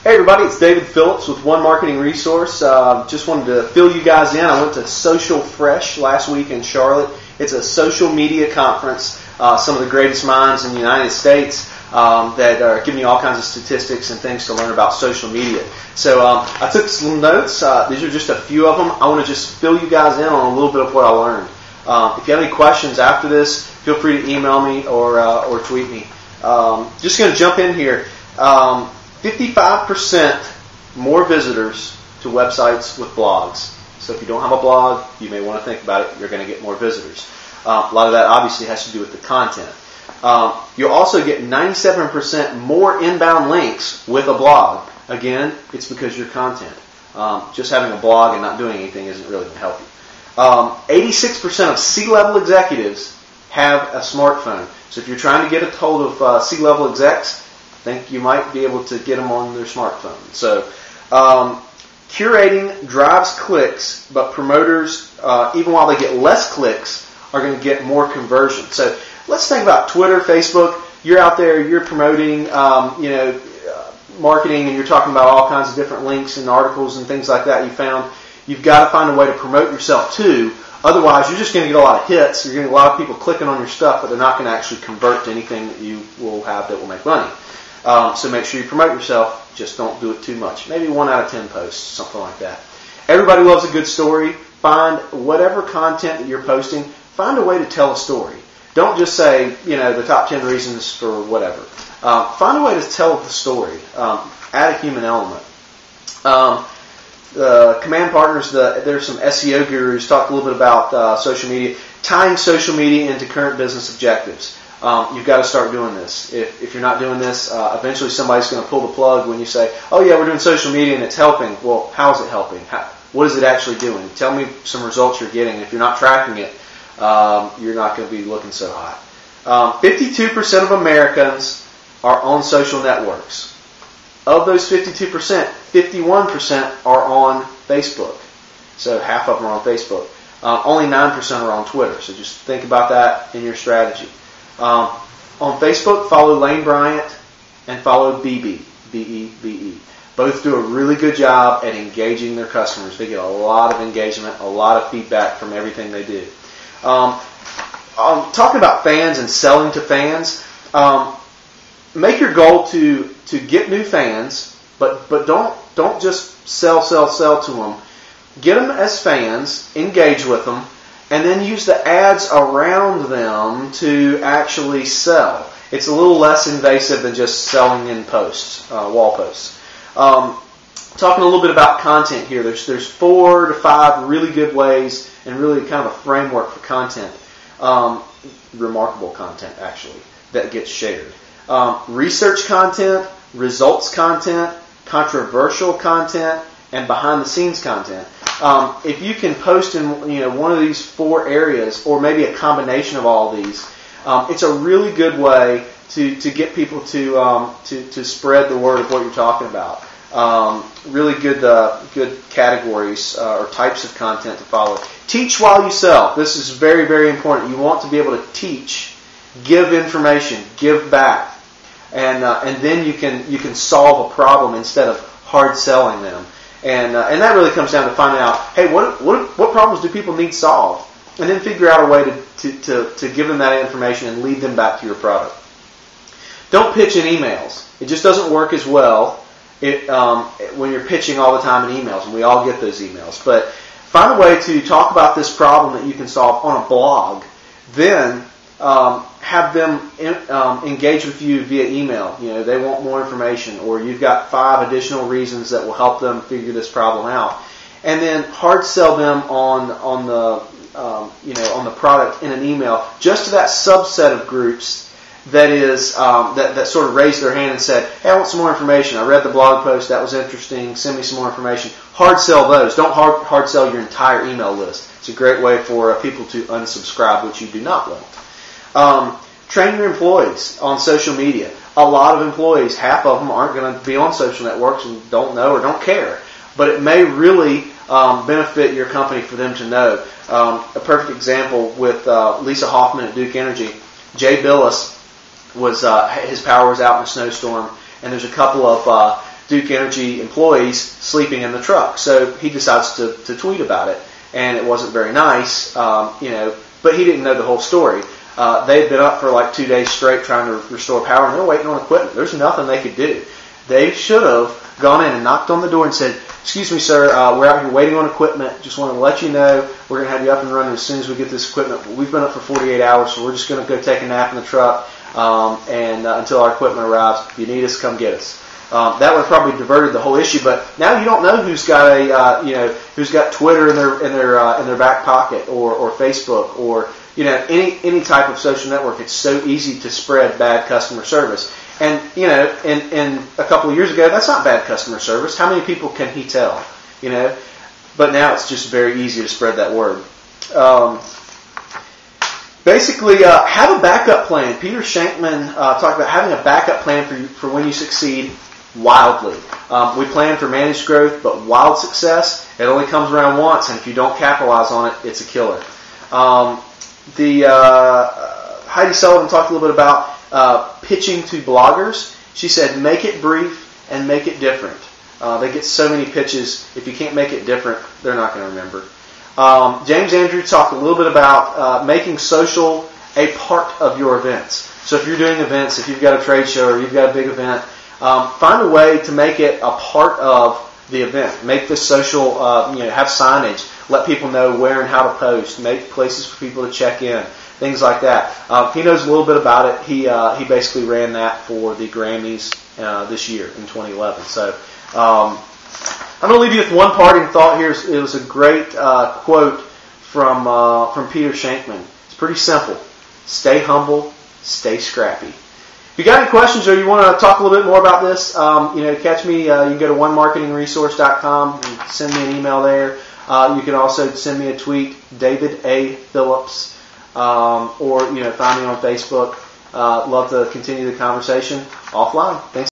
Hey everybody, it's David Phillips with One Marketing Resource. Just wanted to fill you guys in. I went to socialfresh last week in Charlotte. It's a social media conference. Some of the greatest minds in the United States that are giving you all kinds of statistics and things to learn about social media. So I took some notes. These are just a few of them. I want to just fill you guys in on a little bit of what I learned. If you have any questions after this, feel free to email me or tweet me. Just going to jump in here. 55% more visitors to websites with blogs. So if you don't have a blog, you may want to think about it. You're going to get more visitors. A lot of that obviously has to do with the content. You'll also get 97% more inbound links with a blog. Again, it's because of your content. Just having a blog and not doing anything isn't really going to help you. 86% of C-level executives have a smartphone. So if you're trying to get a hold of C-level execs, I think you might be able to get them on their smartphone. So curating drives clicks, but promoters, even while they get less clicks, are going to get more conversion. So let's think about Twitter, Facebook. You're out there, you're promoting, marketing, and you're talking about all kinds of different links and articles and things like that you found. You've got to find a way to promote yourself too. Otherwise, you're just going to get a lot of hits. You're going to get a lot of people clicking on your stuff, but they're not going to actually convert to anything that you will have that will make money. So make sure you promote yourself. Just don't do it too much. Maybe 1 out of 10 posts, something like that. Everybody loves a good story. Find whatever content that you're posting, find a way to tell a story. Don't just say, the top 10 reasons for whatever. Find a way to tell the story. Add a human element. Command Partners, there's some SEO gurus, talk a little bit about social media. Tying social media into current business objectives. You've got to start doing this. If you're not doing this, eventually somebody's going to pull the plug when you say, oh yeah, we're doing social media and it's helping. Well, how is it helping? What is it actually doing? Tell me some results you're getting. If you're not tracking it, you're not going to be looking so hot. 52% of Americans are on social networks. Of those 52%, 51% are on Facebook. So half of them are on Facebook. Only 9% are on Twitter. So just think about that in your strategy. On Facebook, follow Lane Bryant and follow BB, B-E-B-E. Both do a really good job at engaging their customers. They get a lot of engagement, a lot of feedback from everything they do. Talking about fans and selling to fans, make your goal to get new fans, but don't just sell to them. Get them as fans, engage with them, and then use the ads around them to actually sell. It's a little less invasive than just selling in posts, wall posts. Talking a little bit about content here. There's 4 to 5 really good ways and really kind of a framework for content. Remarkable content, actually, that gets shared. Research content, results content, controversial content, and behind-the-scenes content. If you can post in one of these 4 areas, or maybe a combination of all these, it's a really good way to get people to spread the word of what you're talking about. Really good categories or types of content to follow. Teach while you sell. This is very, very important. You want to be able to teach, give information, give back, and then you can solve a problem instead of hard selling them. And that really comes down to finding out, hey, what problems do people need solved? And then figure out a way to give them that information and lead them back to your product. Don't pitch in emails. It just doesn't work as well when you're pitching all the time in emails, and we all get those emails. But find a way to talk about this problem that you can solve on a blog. Then have them engage with you via email. They want more information, or you've got 5 additional reasons that will help them figure this problem out, and then hard sell them on the product in an email, just to that subset of groups that is that sort of raised their hand and said, hey, I want some more information. I read the blog post, that was interesting. Send me some more information. Hard sell those. Don't hard sell your entire email list. It's a great way for people to unsubscribe, which you do not want. Train your employees on social media. A lot of employees, half of them aren't going to be on social networks and don't know or don't care. But it may really benefit your company for them to know. A perfect example with Lisa Hoffman at Duke Energy. Jay Billis his power was out in a snowstorm, and there's a couple of Duke Energy employees sleeping in the truck. So he decides to tweet about it, and it wasn't very nice, but he didn't know the whole story. They had been up for like 2 days straight trying to restore power, and they're waiting on equipment. There's nothing they could do. They should have gone in and knocked on the door and said, "Excuse me, sir, we're out here waiting on equipment. Just want to let you know we're going to have you up and running as soon as we get this equipment. We've been up for 48 hours, so we're just going to go take a nap in the truck until our equipment arrives. If you need us, come get us." That would have probably diverted the whole issue. But now you don't know who's got who's got Twitter in their back pocket or Facebook or any type of social network. It's so easy to spread bad customer service. And, in a couple of years ago, that's not bad customer service. How many people can he tell? But now it's just very easy to spread that word. Basically, have a backup plan. Peter Shankman talked about having a backup plan for when you succeed wildly. We plan for managed growth, but wild success, it only comes around once, and if you don't capitalize on it, it's a killer. Heidi Sullivan talked a little bit about pitching to bloggers. She said, make it brief and make it different. They get so many pitches. If you can't make it different, they're not going to remember. James Andrew talked a little bit about making social a part of your events. So if you're doing events, if you've got a trade show or you've got a big event, find a way to make it a part of the event. Make this social, have signage. Let people know where and how to post. Make places for people to check in. Things like that. He knows a little bit about it. He basically ran that for the Grammys this year in 2011. So I'm going to leave you with one parting thought here. It was a great quote from Peter Shankman. It's pretty simple. Stay humble. Stay scrappy. If you got any questions or you want to talk a little bit more about this, catch me. You can go to onemarketingresource.com and send me an email there. You can also send me a tweet, David A. Phillips. Or find me on Facebook. Love to continue the conversation offline. Thanks.